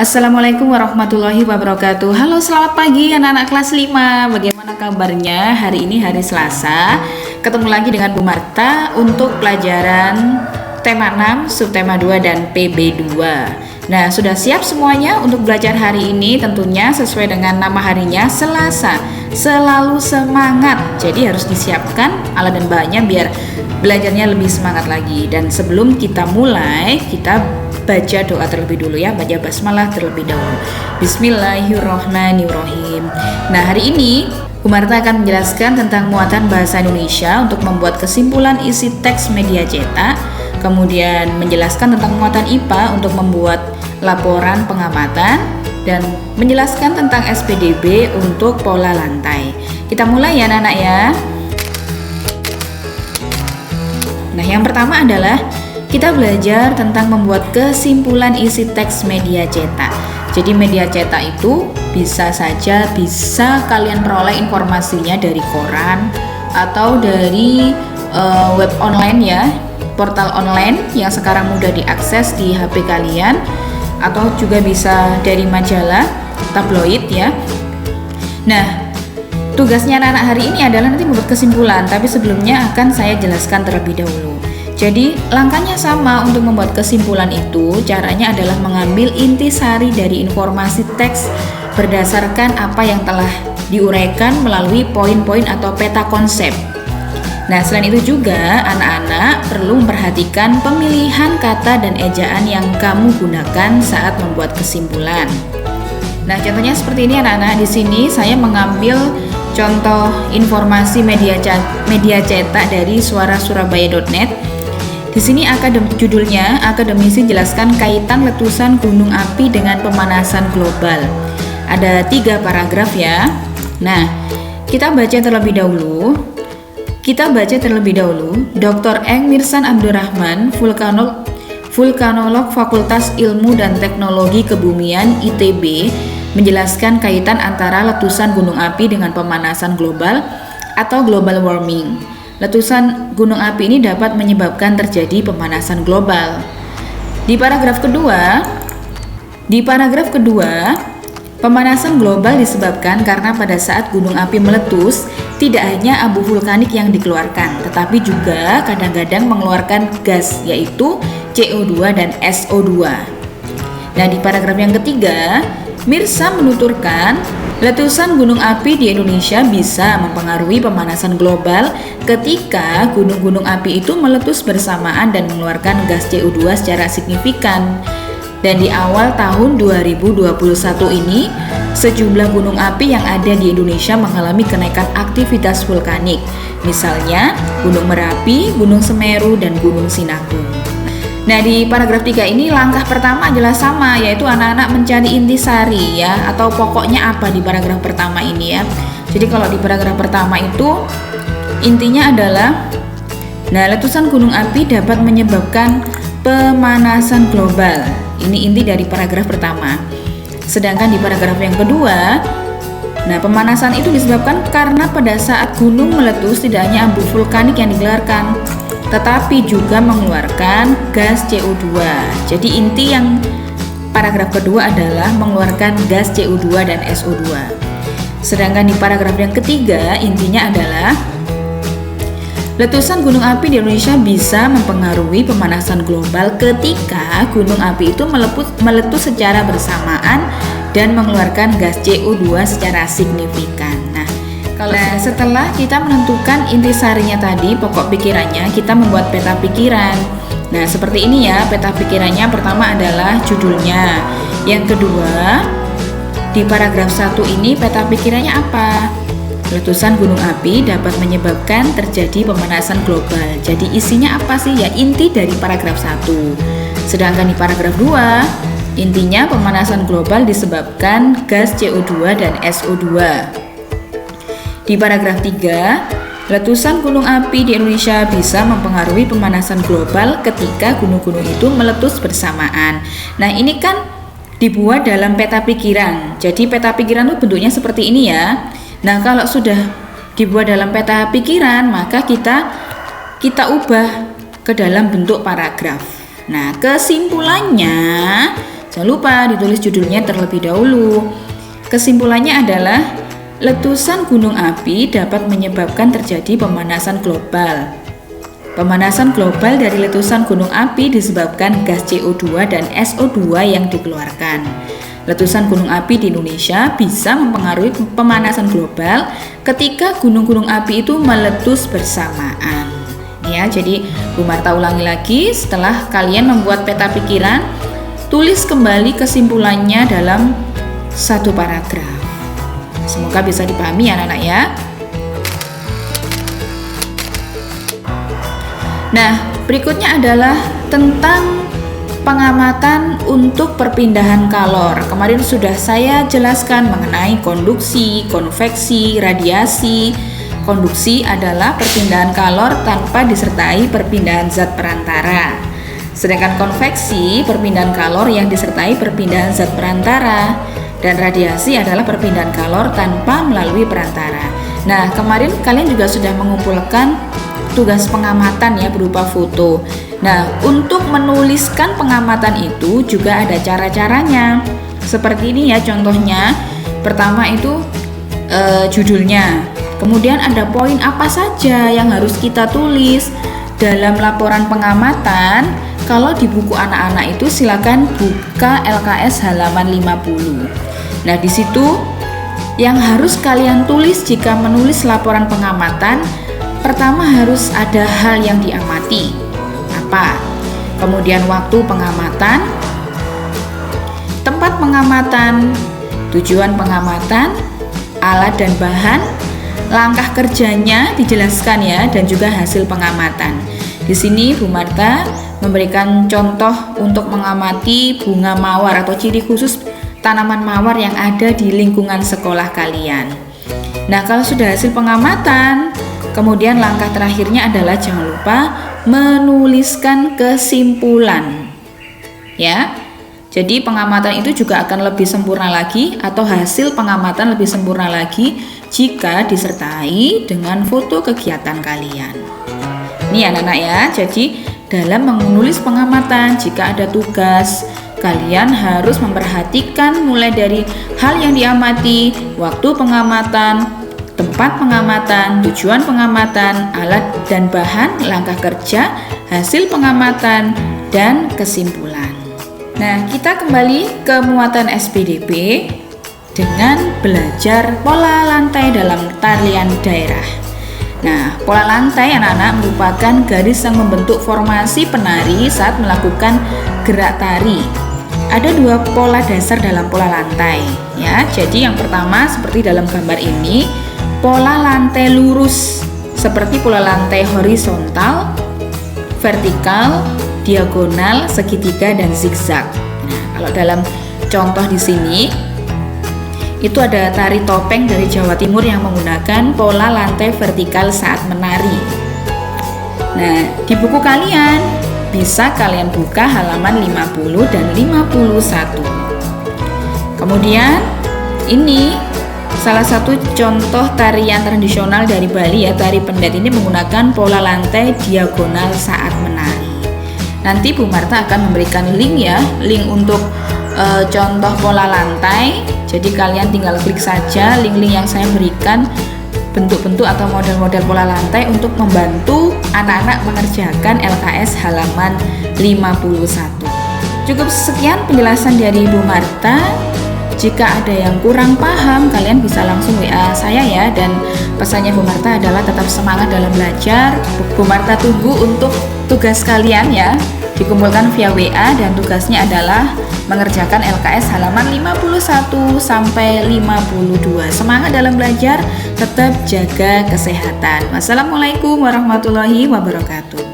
Assalamualaikum warahmatullahi wabarakatuh. Halo, selamat pagi anak-anak kelas 5. Bagaimana kabarnya? Hari ini hari Selasa. Ketemu lagi dengan Bu Marta untuk pelajaran tema 6, subtema 2 dan PB2. Nah, sudah siap semuanya untuk belajar hari ini? Tentunya sesuai dengan nama harinya, Selasa. Selalu semangat. Jadi harus disiapkan alat dan bahannya biar belajarnya lebih semangat lagi. Dan sebelum kita mulai, kita baca doa terlebih dulu ya, baca basmalah terlebih dahulu. Bismillahirrohmanirrohim. Nah, hari ini Bu Marta akan menjelaskan tentang muatan bahasa Indonesia untuk membuat kesimpulan isi teks media cetak, kemudian menjelaskan tentang muatan IPA untuk membuat laporan pengamatan, dan menjelaskan tentang SPDB untuk pola lantai. Kita mulai ya anak-anak ya. Nah, yang pertama adalah kita belajar tentang membuat kesimpulan isi teks media cetak. Jadi media cetak itu bisa kalian peroleh informasinya dari koran atau dari web online ya, portal online yang sekarang mudah diakses di HP kalian, atau juga bisa dari majalah, tabloid ya. Nah, tugasnya anak-anak hari ini adalah nanti membuat kesimpulan, tapi sebelumnya akan saya jelaskan terlebih dahulu. Jadi langkahnya sama untuk membuat kesimpulan itu, caranya adalah mengambil intisari dari informasi teks berdasarkan apa yang telah diuraikan melalui poin-poin atau peta konsep. Nah, selain itu juga anak-anak perlu memperhatikan pemilihan kata dan ejaan yang kamu gunakan saat membuat kesimpulan. Nah, contohnya seperti ini anak-anak. Di sini saya mengambil contoh informasi media cetak dari suarasurabaya.net. Di sini judulnya akademisi jelaskan kaitan letusan gunung api dengan pemanasan global. Ada 3 paragraf ya. Nah, kita baca terlebih dahulu. Dr. Eng Mirsan Abdurrahman, vulkanolog Fakultas Ilmu dan Teknologi Kebumian ITB, menjelaskan kaitan antara letusan gunung api dengan pemanasan global atau global warming. Letusan gunung api ini dapat menyebabkan terjadi pemanasan global. Di paragraf kedua, pemanasan global disebabkan karena pada saat gunung api meletus, tidak hanya abu vulkanik yang dikeluarkan, tetapi juga kadang-kadang mengeluarkan gas, yaitu CO2 dan SO2. Nah, di paragraf yang ketiga, Mirsa menuturkan letusan gunung api di Indonesia bisa mempengaruhi pemanasan global ketika gunung-gunung api itu meletus bersamaan dan mengeluarkan gas CO2 secara signifikan. Dan di awal tahun 2021 ini, sejumlah gunung api yang ada di Indonesia mengalami kenaikan aktivitas vulkanik. Misalnya, Gunung Merapi, Gunung Semeru, dan Gunung Sinabung. Nah, di paragraf 3 ini langkah pertama adalah sama, yaitu anak-anak mencari intisari ya, atau pokoknya apa di paragraf pertama ini ya. Jadi kalau di paragraf pertama itu intinya adalah, nah, letusan gunung api dapat menyebabkan pemanasan global. Ini inti dari paragraf pertama. Sedangkan di paragraf yang kedua, nah, pemanasan itu disebabkan karena pada saat gunung meletus tidak hanya abu vulkanik yang dikeluarkan, tetapi juga mengeluarkan gas CO2. Jadi inti yang paragraf kedua adalah mengeluarkan gas CO2 dan SO2. Sedangkan di paragraf yang ketiga intinya adalah letusan gunung api di Indonesia bisa mempengaruhi pemanasan global ketika gunung api itu meletus secara bersamaan dan mengeluarkan gas CO2 secara signifikan. Nah, setelah kita menentukan intisarinya tadi, pokok pikirannya, kita membuat peta pikiran. Nah, seperti ini ya peta pikirannya. Pertama adalah judulnya. Yang kedua, di paragraf 1 ini peta pikirannya apa? Letusan gunung api dapat menyebabkan terjadi pemanasan global. Jadi isinya apa sih? Ya, inti dari paragraf 1. Sedangkan di paragraf 2, intinya pemanasan global disebabkan gas CO2 dan SO2. Di paragraf 3, letusan gunung api di Indonesia bisa mempengaruhi pemanasan global ketika gunung-gunung itu meletus bersamaan. Nah, ini kan dibuat dalam peta pikiran. Jadi peta pikiran itu bentuknya seperti ini ya. Nah, kalau sudah dibuat dalam peta pikiran, maka kita ubah ke dalam bentuk paragraf. Nah, kesimpulannya Jangan lupa ditulis judulnya terlebih dahulu. Kesimpulannya adalah letusan gunung api dapat menyebabkan terjadi pemanasan global. Pemanasan global dari letusan gunung api disebabkan gas CO2 dan SO2 yang dikeluarkan. Letusan gunung api di Indonesia bisa mempengaruhi pemanasan global ketika gunung-gunung api itu meletus bersamaan. Ya, jadi Bu Marta ulangi lagi, setelah kalian membuat peta pikiran, tulis kembali kesimpulannya dalam satu paragraf. Semoga bisa dipahami ya anak-anak ya. Nah, berikutnya adalah tentang pengamatan untuk perpindahan kalor. Kemarin sudah saya jelaskan mengenai konduksi, konveksi, radiasi. Konduksi adalah perpindahan kalor tanpa disertai perpindahan zat perantara. Sedangkan konveksi, perpindahan kalor yang disertai perpindahan zat perantara. Dan radiasi adalah perpindahan kalor tanpa melalui perantara. Nah, kemarin kalian juga sudah mengumpulkan tugas pengamatan ya berupa foto. Nah, untuk menuliskan pengamatan itu juga ada cara-caranya. Seperti ini ya contohnya. Pertama itu judulnya. Kemudian ada poin apa saja yang harus kita tulis dalam laporan pengamatan. Kalau di buku anak-anak itu silakan buka LKS halaman 50. Nah, di situ yang harus kalian tulis jika menulis laporan pengamatan, pertama harus ada hal yang diamati. Apa? Kemudian waktu pengamatan, tempat pengamatan, tujuan pengamatan, alat dan bahan, langkah kerjanya dijelaskan ya, dan juga hasil pengamatan. Di sini Bu Marta memberikan contoh untuk mengamati bunga mawar atau ciri khusus tanaman mawar yang ada di lingkungan sekolah kalian. Nah, kalau sudah hasil pengamatan, kemudian langkah terakhirnya adalah jangan lupa menuliskan kesimpulan. Ya. Jadi pengamatan itu juga akan lebih sempurna lagi atau hasil pengamatan lebih sempurna lagi jika disertai dengan foto kegiatan kalian. Ini anak-anak ya. Jadi dalam menulis pengamatan jika ada tugas, kalian harus memperhatikan mulai dari hal yang diamati, waktu pengamatan, tempat pengamatan, tujuan pengamatan, alat dan bahan, langkah kerja, hasil pengamatan, dan kesimpulan. Nah, kita kembali ke muatan SPDP dengan belajar pola lantai dalam tarian daerah. Nah, pola lantai anak-anak merupakan garis yang membentuk formasi penari saat melakukan gerak tari. Ada dua pola dasar dalam pola lantai ya. Jadi yang pertama seperti dalam gambar ini, pola lantai lurus seperti pola lantai horizontal, vertikal, diagonal, segitiga dan zigzag. Nah, kalau dalam contoh di sini itu ada tari topeng dari Jawa Timur yang menggunakan pola lantai vertikal saat menari. Nah, di buku kalian bisa kalian buka halaman 50 dan 51. Kemudian ini salah satu contoh tarian tradisional dari Bali ya, tari pendet ini menggunakan pola lantai diagonal saat menari. Nanti Bu Marta akan memberikan link ya, link untuk contoh pola lantai. Jadi kalian tinggal klik saja link-link yang saya berikan, bentuk-bentuk atau model-model pola lantai untuk membantu anak-anak mengerjakan LKS halaman 51. Cukup sekian penjelasan dari Ibu Marta. Jika ada yang kurang paham, kalian bisa langsung WA saya ya. Dan pesannya Bu Marta adalah tetap semangat dalam belajar. Bu Marta tunggu untuk tugas kalian ya. Dikumpulkan via WA dan tugasnya adalah mengerjakan LKS halaman 51 sampai 52. Semangat dalam belajar, tetap jaga kesehatan. Wassalamualaikum warahmatullahi wabarakatuh.